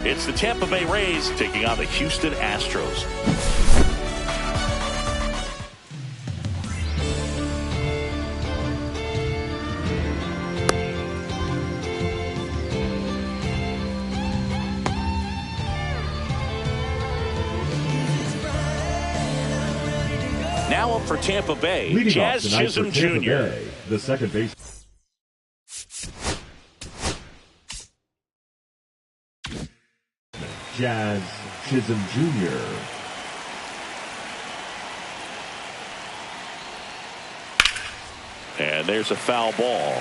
It's the Tampa Bay Rays taking on the Houston Astros. Now up for Tampa Bay, Leading Jazz Chisholm Jr. Bay, the second base. Jazz Chisholm Jr. And there's a foul ball.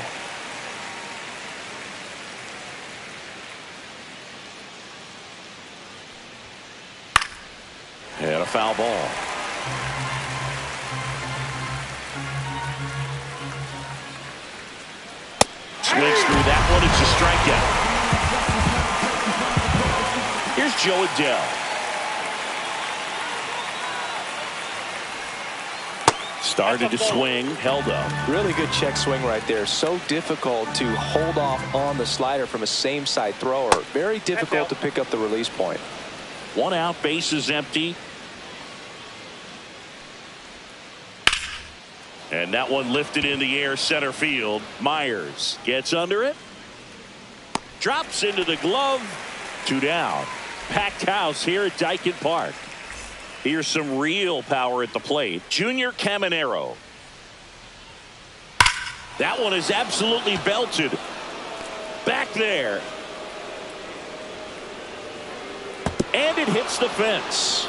And a foul ball. Swings through that one. It's a strikeout. Here's Joe Adele. Started to swing, held up. Really good check swing right there. So difficult to hold off on the slider from a same side thrower. Very difficult to pick up the release point. 1 out, bases empty. And that one lifted in the air, center field. Myers gets under it. Drops into the glove. 2 down. Packed house here at Dyken Park. Here's some real power at the plate. Junior Caminero. That one is absolutely belted. Back there. And it hits the fence.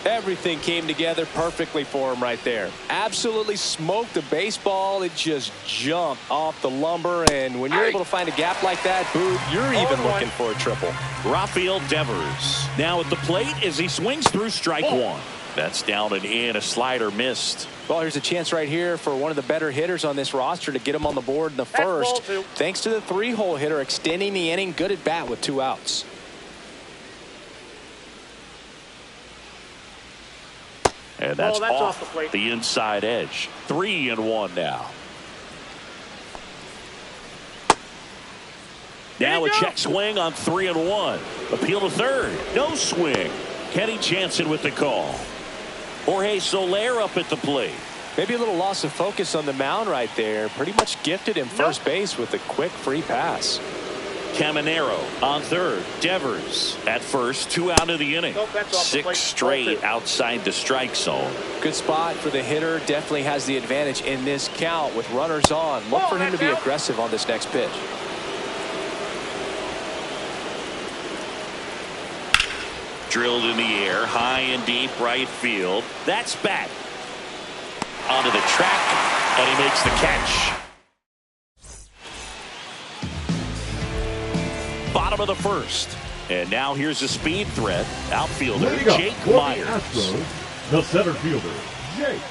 Everything came together perfectly for him right there. Absolutely smoked the baseball. It just jumped off the lumber. And when you're able to find a gap like that, Boog, you're even looking for a triple. Rafael Devers now at the plate as he swings through strike one. That's down and in. A slider missed. Well, here's a chance right here for one of the better hitters on this roster to get him on the board in the first. Thanks to the 3-hole hitter extending the inning. Good at bat with 2 outs. And that's off the inside edge. 3-1 now. Now a check swing on 3-1. Appeal to third. No swing. Kenny Jansen with the call. Jorge Soler up at the plate. Maybe a little loss of focus on the mound right there. Pretty much gifted him first base with a quick free pass. Caminero on third. Devers at first. 2 out of the inning. 6 straight outside the strike zone. Good spot for the hitter. Definitely has the advantage in this count with runners on. Look for him to be aggressive on this next pitch. Drilled in the air, high and deep right field. That's back. Onto the track, and he makes the catch. Bottom of the first. And now here's a speed threat. Outfielder Jake Myers. Astros, the center fielder, Jake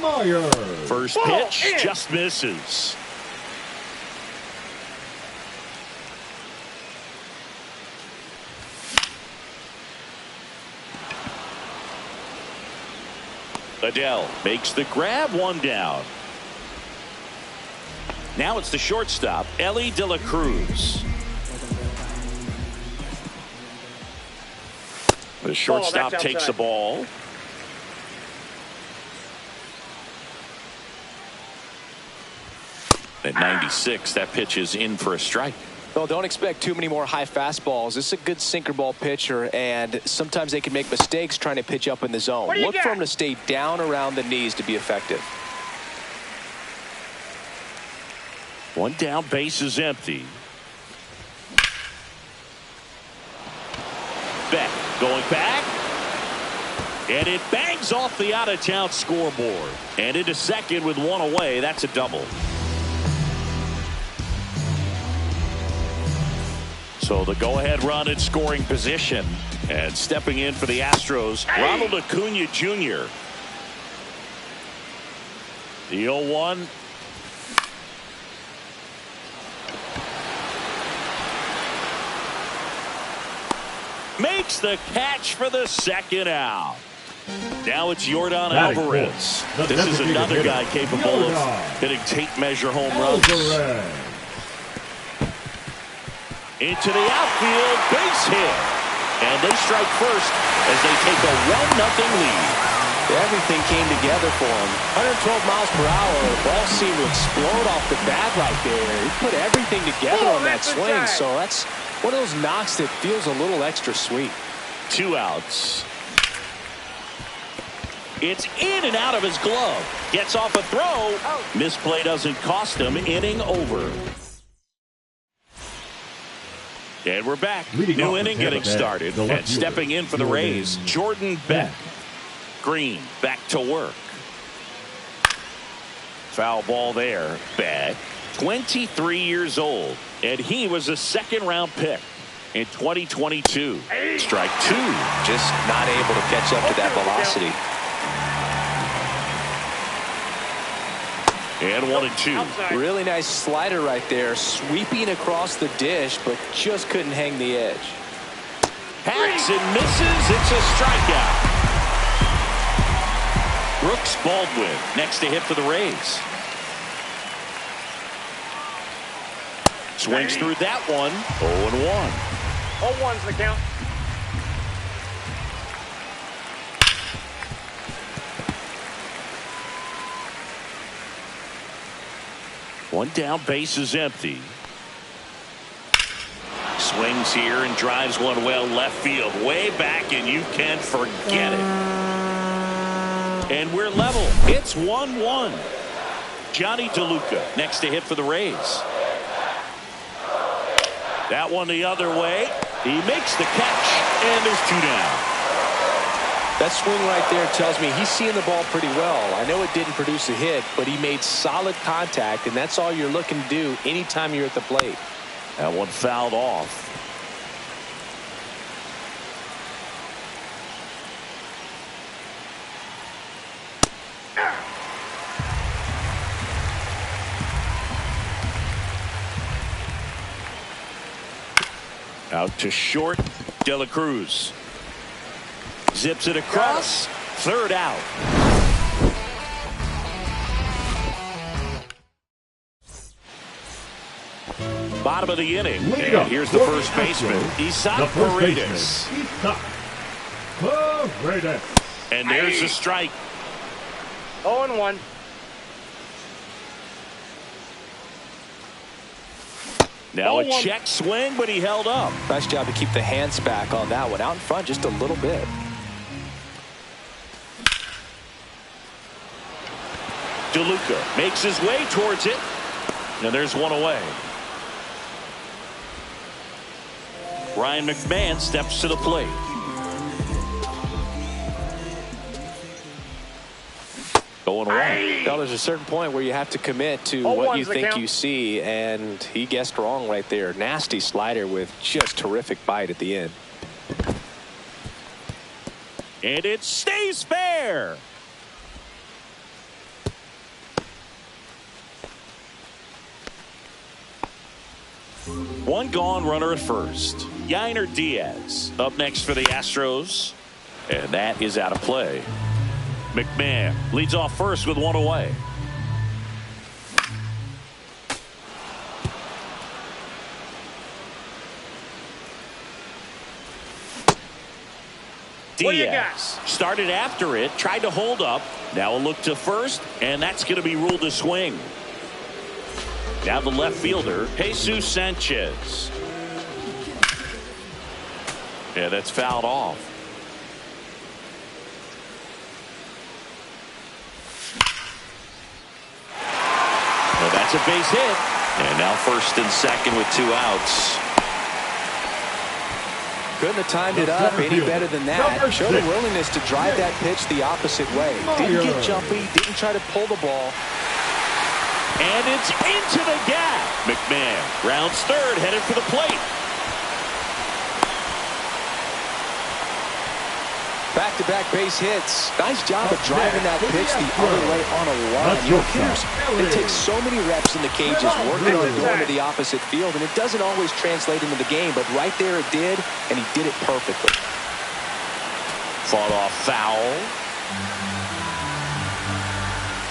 Myers. First pitch just misses. Adele makes the grab, 1 down. Now it's the shortstop, Ellie De La Cruz. The shortstop takes the ball. At 96, that pitch is in for a strike. Well, don't expect too many more high fastballs. This is a good sinker ball pitcher, and sometimes they can make mistakes trying to pitch up in the zone. Look for him to stay down around the knees to be effective. 1 down, base is empty. Beck going back. And it bangs off the out-of-town scoreboard. And into second with 1 away. That's a double. So the go-ahead run in scoring position. And stepping in for the Astros, Ronald Acuna Jr. The 0-1. Makes the catch for the second out. Now it's Yordan Batting Alvarez. fourth, the This is designated another hitter, guy capable of Yordan hitting tape measure home runs. Alvarez. Into the outfield, base hit. And they strike first as they take a 1-0 lead. Everything came together for him. 112 miles per hour. The ball seemed to explode off the bat right there. He put everything together on that swing. So that's one of those knocks that feels a little extra sweet. 2 outs. It's in and out of his glove. Gets off a throw. Misplay doesn't cost him. Inning over. And we're back. New inning getting started. And stepping in for the Rays, Jordan Beck. Green back to work. Foul ball there. Beck, 23 years old, and he was a 2nd-round pick in 2022. Strike 2. Just not able to catch up to that velocity. And 1-2. Really nice slider right there, sweeping across the dish, but just couldn't hang the edge. Hacks and misses. It's a strikeout. Brooks Baldwin next to hit for the Rays. Swings through that one. 0-1. 0-1's the count. One down, base is empty. Swings here and drives one well left field, way back, and you can forget it. And we're level. It's 1-1. Johnny DeLuca next to hit for the Rays. That one the other way. He makes the catch, and there's 2 down. That swing right there tells me he's seeing the ball pretty well. I know it didn't produce a hit, but he made solid contact, and that's all you're looking to do anytime you're at the plate. That one fouled off. Out to short. De La Cruz zips it across. 3rd out. Bottom of the inning. And here's the first baseman, Isaac Paredes. And there's the strike. 0-1. Now a check swing, but he held up. Nice job to keep the hands back on that one. Out in front just a little bit. DeLuca makes his way towards it. And there's one away. Ryan McMahon steps to the plate. Going away. Well, there's a certain point where you have to commit to what you think you see, and he guessed wrong right there. Nasty slider with just terrific bite at the end. And it stays fair. One gone, runner at first. Yainer Diaz up next for the Astros, and that is out of play. McMahon leads off first with one away. Diaz started after it, tried to hold up. Now a look to first, and that's going to be ruled a swing. Now the left fielder, Jesus Sanchez. Yeah, that's fouled off. Well, that's a base hit. And now 1st and 2nd with 2 outs. Couldn't have timed it up any better than that. Showed a willingness to drive that pitch the opposite way. Didn't get jumpy, didn't try to pull the ball. And it's into the gap. McMahon rounds 3rd, headed for the plate. Back-to-back base hits. Nice job of driving that pitch the other way on a run. You know, hitters, it takes so many reps in the cages working on going to the opposite field, and it doesn't always translate into the game, but right there it did, and he did it perfectly. Fought off foul.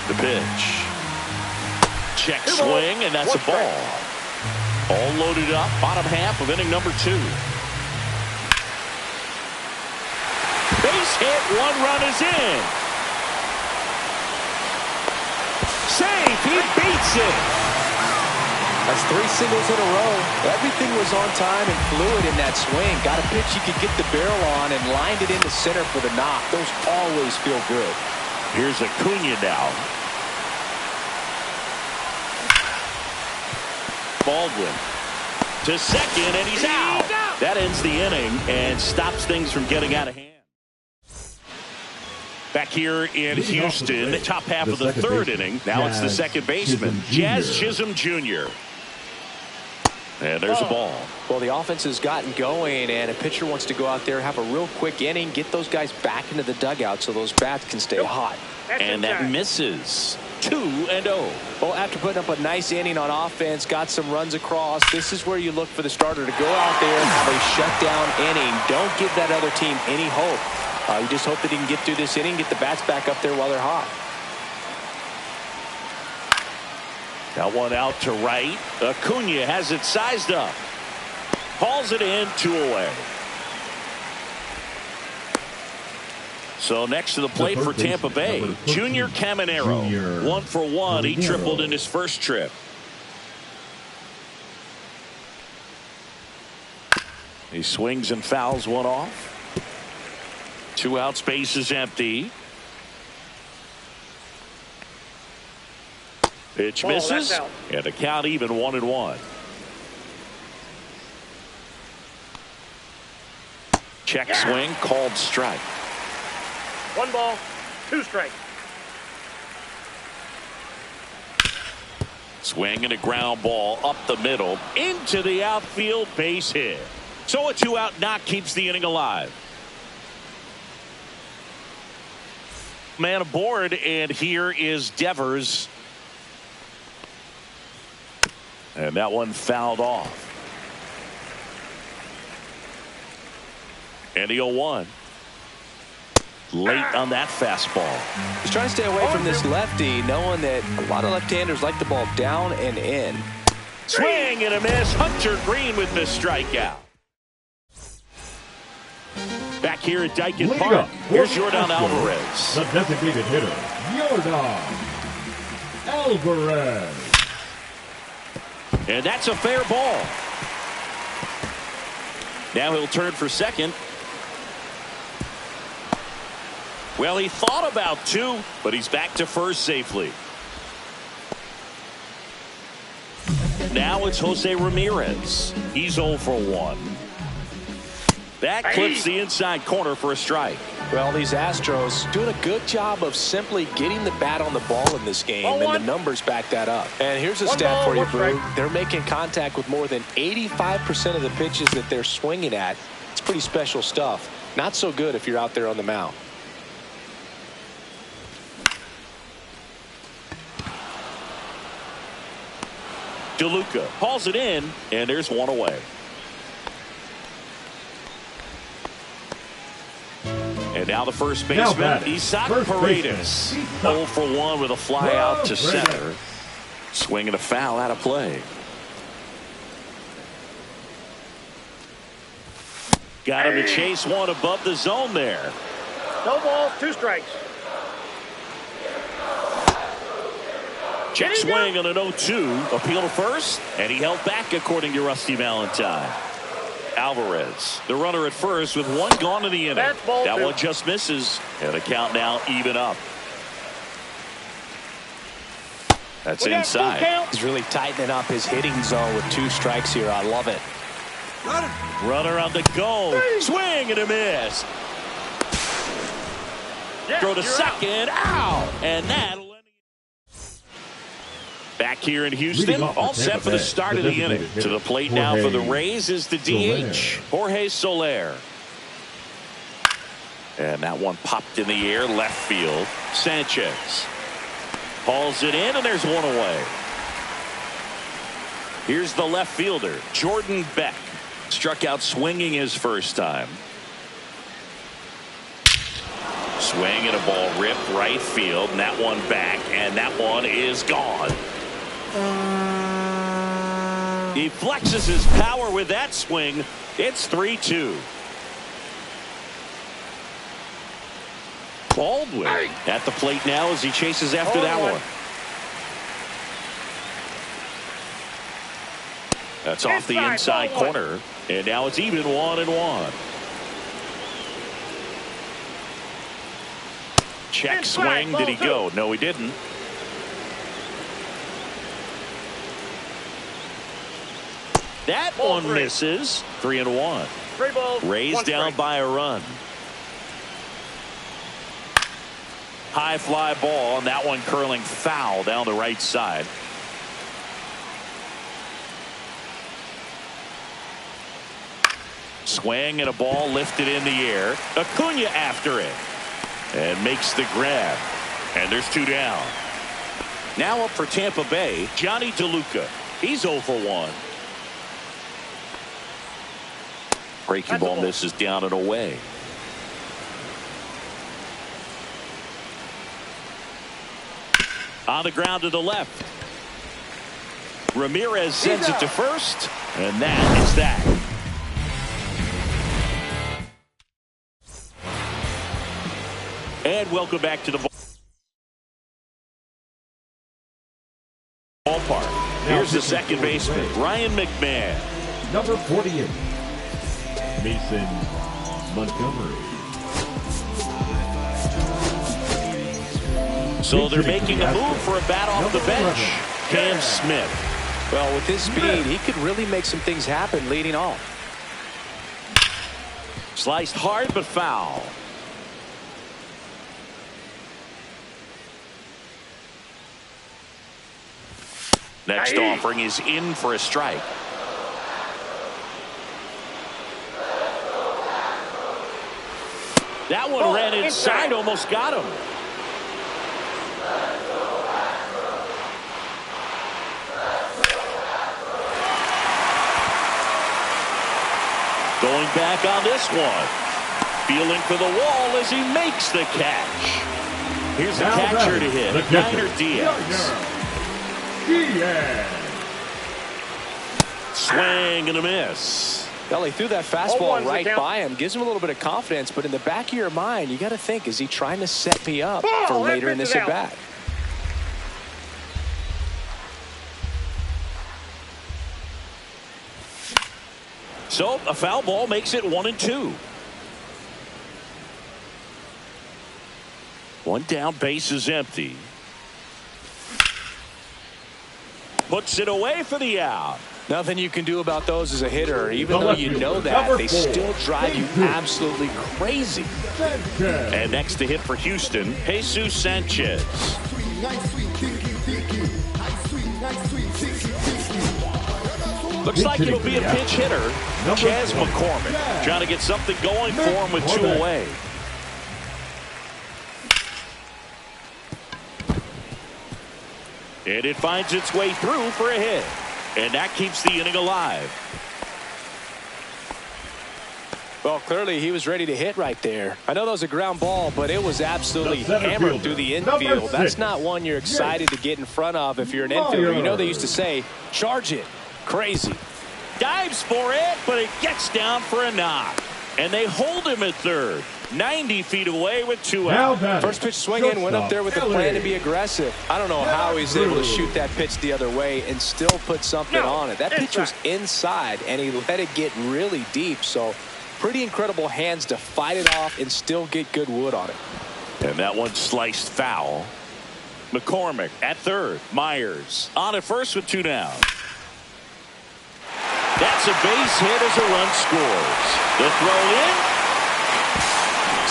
The pitch. Check swing, and that's a ball. All loaded up, bottom half of inning number 2. Base hit, 1 run is in. Safe, he beats it. That's 3 singles in a row. Everything was on time and fluid in that swing. Got a pitch you could get the barrel on and lined it into center for the knock. Those always feel good. Here's Acuna now. Baldwin to second, and he's out. That ends the inning and stops things from getting out of hand. Back here in Houston, top half of the 3rd inning. Now it's the second baseman, Jazz Chisholm Jr. And there's a ball. Well, the offense has gotten going, and a pitcher wants to go out there, have a real quick inning, get those guys back into the dugout so those bats can stay hot. And that misses. 2-0. Well, after putting up a nice inning on offense, got some runs across, this is where you look for the starter to go out there and have a shutdown inning. Don't give that other team any hope. You just hope that he can get through this inning, get the bats back up there while they're hot. That one out to right. Acuna has it sized up. Hauls it in, 2 away. So next to the plate for Tampa Bay, Junior Caminero. 1 for 1. He tripled in his first trip. He swings and fouls one off. 2 outs, base is empty. Pitch misses, and the count even 1-1. Check swing, called strike. 1 ball, 2 strikes. Swing and a ground ball up the middle into the outfield, base hit. So a 2-out knock keeps the inning alive. Man aboard, and here is Devers. And that one fouled off. And the 0-1. Late on that fastball. He's trying to stay away from this lefty, knowing that a lot of left-handers like the ball down and in. Swing and a miss. Hunter Green with the strikeout. Back here at Daikin Park, here's Yordan Alvarez. The designated hitter, Yordan Alvarez. And that's a fair ball. Now he'll turn for second. Well, he thought about 2, but he's back to first safely. Now it's Jose Ramirez. He's 0 for 1. That clips the inside corner for a strike. Well, these Astros doing a good job of simply getting the bat on the ball in this game, and the numbers back that up. And here's a stat for you, Brew. They're making contact with more than 85% of the pitches that they're swinging at. It's pretty special stuff. Not so good if you're out there on the mound. DeLuca hauls it in, and there's 1 away. And now the first baseman, Isaac Paredes. 0 for 1 with a fly out to center. Swing and a foul out of play. Got him to chase one above the zone there. No balls, 2 strikes. Check swing on an 0-2. Appeal to first, and he held back according to Rusty Valentine. Alvarez, the runner at first with 1 gone in the inning. That one just misses, and the count now even up. That's inside. He's really tightening up his hitting zone with 2 strikes here. I love it. Runner on the go. Swing and a miss. Throw to second. Out. And that'll end it. Back here in Houston, all set for the start of the inning. To the plate now for the Rays is the DH, Jorge Soler. And that one popped in the air, left field. Sanchez hauls it in, and there's 1 away. Here's the left fielder, Jordan Beck. Struck out swinging his first time. Swing and a ball ripped right field, and that one back, and that one is gone. He flexes his power with that swing. It's 3-2. Baldwin at the plate now as he chases after that one. That's off the inside corner, and now it's even 1-1. Check swing. Did he go? No, he didn't. That one misses. 3-1. 3 balls. Raised down by a run. High fly ball, and that one curling foul down the right side. Swing and a ball lifted in the air. Acuna after it. And makes the grab. And there's 2 down. Now up for Tampa Bay, Johnny DeLuca. He's 0 for 1. Breaking ball misses down and away. On the ground to the left. Ramirez sends it to first. And that is that. And welcome back to the ballpark. Here's the second baseman, Ryan McMahon. Number 48, Mason Montgomery. So they're making a move for a bat off the bench. Cam Smith. Well, with his speed, he could really make some things happen leading off. Sliced hard but foul. Next offering is in for a strike. That one ran inside, almost got him. Going back on this one. Feeling for the wall as he makes the catch. Here's the catcher to hit. Niner Diaz. Swing and a miss. Well, he threw that fastball right by him. Gives him a little bit of confidence, but in the back of your mind, you got to think, is he trying to set me up for later in this at-bat? So a foul ball makes it 1-2. One down, base is empty. Puts it away for the out. Nothing you can do about those as a hitter. Even though you know that, they still drive you absolutely crazy. And next to hit for Houston, Jesus Sanchez. Looks like it'll be a pinch hitter. Chas McCormick trying to get something going for him with 2 away. And it finds its way through for a hit. And that keeps the inning alive. Well, clearly he was ready to hit right there. I know that was a ground ball, but it was absolutely hammered through the infield. That's not one you're excited to get in front of if you're an infielder. You know they used to say, charge it. Crazy. Dives for it, but it gets down for a knock. And they hold him at third. 90 feet away with 2 out. First pitch swing in, went up there with the plan to be aggressive. I don't know how he's able to shoot that pitch the other way and still put something on it. That pitch was inside, and he let it get really deep. So pretty incredible hands to fight it off and still get good wood on it. And that one sliced foul. McCormick at third. Myers on at first with 2 down. That's a base hit as a run scores. The throw in.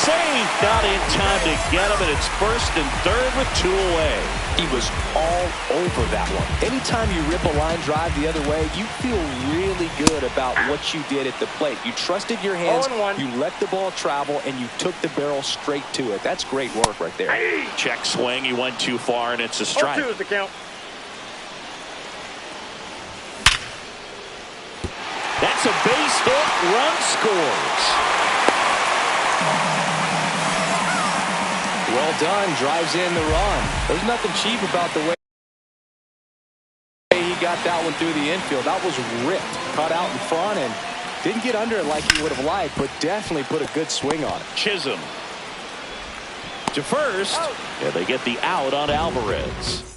Saved, not in time to get him, and it's first and third with 2 away. He was all over that one. Anytime you rip a line drive the other way, you feel really good about what you did at the plate. You trusted your hands, you let the ball travel, and you took the barrel straight to it. That's great work right there. Check swing, he went too far, and it's a strike. 0-2 is the count. That's a base hit, run scores. Well done. Drives in the run. There's nothing cheap about the way he got that one through the infield. That was ripped. Cut out in front and didn't get under it like he would have liked, but definitely put a good swing on it. Chisholm to first. Yeah, they get the out on Alvarez.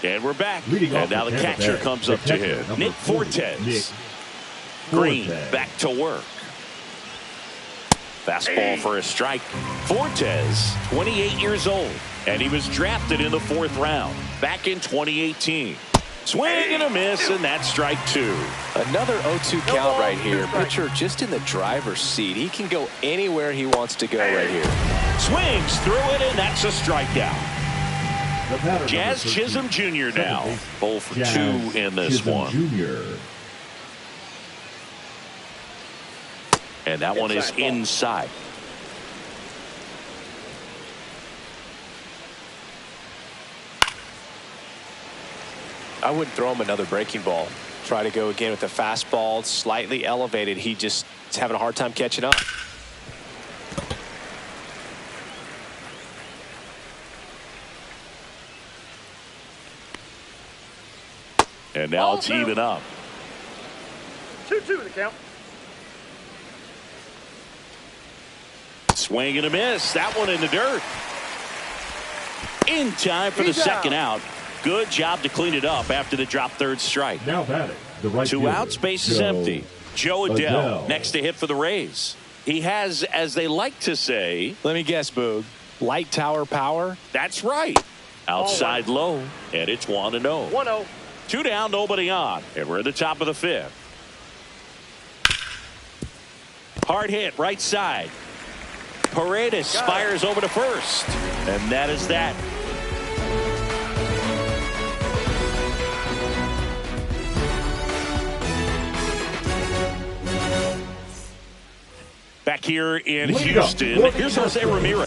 And we're back. And now the catcher comes up to him. Nick Fortes. Green back to work. Fastball for a strike. Fortes, 28 years old, and he was drafted in the 4th round back in 2018. Swing and a miss, and that's strike 2. Another 0-2 count right here. Pitcher just in the driver's seat. He can go anywhere he wants to go right here. Swings through it, and that's a strikeout. Jazz Chisholm Jr. now. 0 for 2 in this one. And that one is inside. I wouldn't throw him another breaking ball. Try to go again with the fastball. Slightly elevated. He just is having a hard time catching up. And now it's even up. 2-2 the count. Swing and a miss. That one in the dirt. In time for the second out. Good job to clean it up after the drop third strike. Now batting, the right 2 outs, base is empty. Joe Adell next to hit for the Rays. He has, as they like to say, let me guess, Boog, light tower power? That's right. Outside low, and it's 1-0. 1-0. 2 down, nobody on, and we're at the top of the 5th. Hard hit, right side. Paredes fires over to first, and that is that. Back here in Houston, here's Jose Ramirez.